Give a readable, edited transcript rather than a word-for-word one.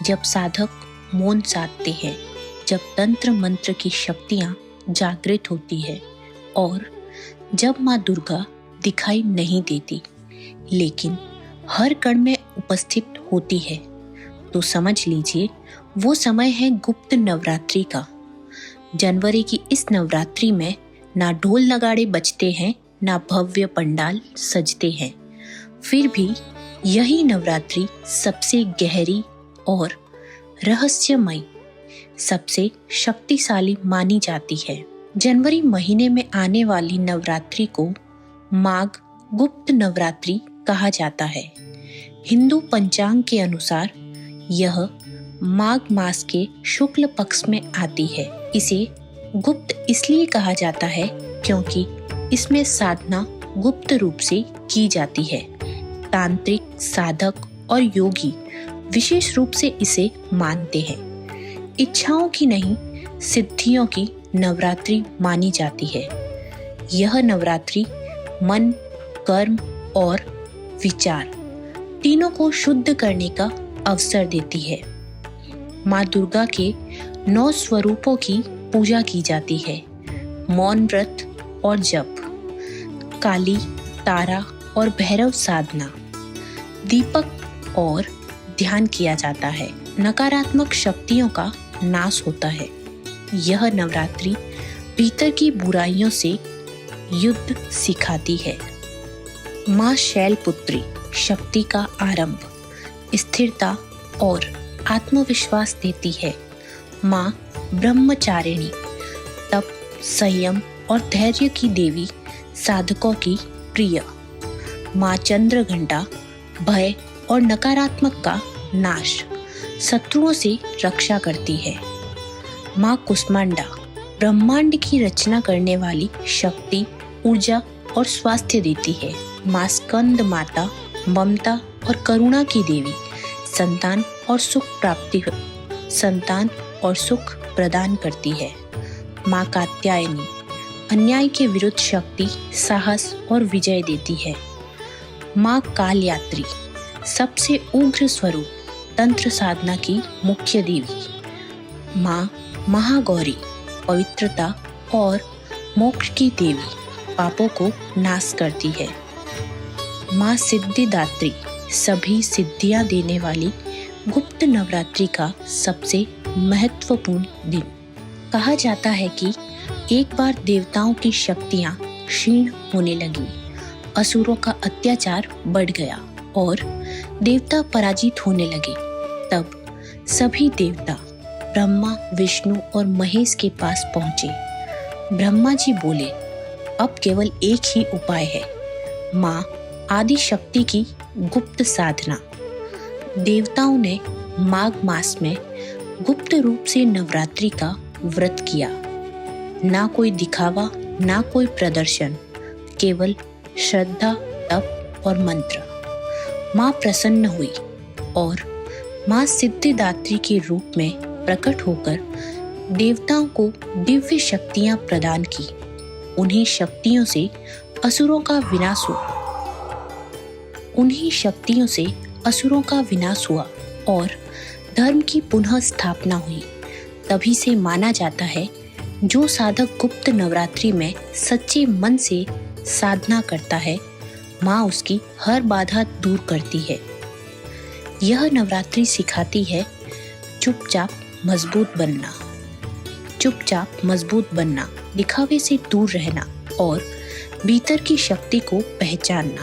जब साधक मौन साधते हैं, जब तंत्र मंत्र की शक्तियाँ जागृत होती है और जब माँ दुर्गा दिखाई नहीं देती लेकिन हर कण में उपस्थित होती है, तो समझ लीजिए वो समय है गुप्त नवरात्रि का। जनवरी की इस नवरात्रि में ना ढोल नगाड़े बजते हैं, ना भव्य पंडाल सजते हैं, फिर भी यही नवरात्रि सबसे गहरी और रहस्यमयी, सबसे शक्तिशाली मानी जाती है। जनवरी महीने में आने वाली नवरात्रि को माघ गुप्त नवरात्रि कहा जाता है। हिंदू पंचांग के अनुसार यह माघ मास के शुक्ल पक्ष में आती है। इसे गुप्त इसलिए कहा जाता है क्योंकि इसमें साधना गुप्त रूप से की जाती है। तांत्रिक, साधक और योगी विशेष रूप से इसे मानते हैं। इच्छाओं की नहीं, सिद्धियों की नवरात्रि मानी जाती है। यह नवरात्रि मन, कर्म और विचार तीनों को शुद्ध करने का अवसर देती है। माँ दुर्गा के 9 स्वरूपों की पूजा की जाती है। मौन व्रत और जप, काली, तारा और भैरव साधना, दीपक और ध्यान किया जाता है। नकारात्मक शक्तियों का नाश होता है। यह नवरात्रि भीतर की बुराइयों से युद्ध सिखाती है। माँ शैलपुत्री शक्ति का आरंभ, स्थिरता और आत्मविश्वास देती है। माँ ब्रह्मचारिणी तप, संयम और धैर्य की देवी, साधकों की प्रिय। माँ चंद्रघंटा भय और नकारात्मक का नाश, शत्रुओं से रक्षा करती है। माँ कुष्मांडा ब्रह्मांड की रचना करने वाली शक्ति, ऊर्जा और स्वास्थ्य देती है। माँ स्कंद माता ममता और करुणा की देवी, संतान और सुख प्रदान करती है। माँ कात्यायनी अन्याय के विरुद्ध शक्ति, साहस और विजय देती है। माँ कालयात्री सबसे उग्र स्वरूप, तंत्र साधना की मुख्य देवी। माँ महागौरी पवित्रता और मोक्ष की देवी, पापों को नाश करती है। माँ सिद्धिदात्री सभी सिद्धियां देने वाली गुप्त नवरात्रि का सबसे महत्वपूर्ण दिन। कहा जाता है कि एक बार देवताओं की शक्तियां क्षीण होने लगी, असुरों का अत्याचार बढ़ गया और देवता पराजित होने लगे। तब सभी देवता ब्रह्मा, विष्णु और महेश के पास पहुंचे। ब्रह्मा जी बोले, अब केवल एक ही उपाय है, माँ आदि शक्ति की गुप्त साधना। देवताओं ने माघ मास में गुप्त रूप से नवरात्रि का व्रत किया। ना कोई दिखावा, ना कोई प्रदर्शन, केवल श्रद्धा, तप और मंत्र। माँ प्रसन्न हुई और माँ सिद्धिदात्री के रूप में प्रकट होकर देवताओं को दिव्य शक्तियां प्रदान की। उन्हीं शक्तियों से असुरों का विनाश हुआ और धर्म की पुनः स्थापना हुई। तभी से माना जाता है, जो साधक गुप्त नवरात्रि में सच्चे मन से साधना करता है, माँ उसकी हर बाधा दूर करती है। यह नवरात्रि सिखाती है चुपचाप मजबूत बनना, दिखावे से दूर रहना और भीतर की शक्ति को पहचानना।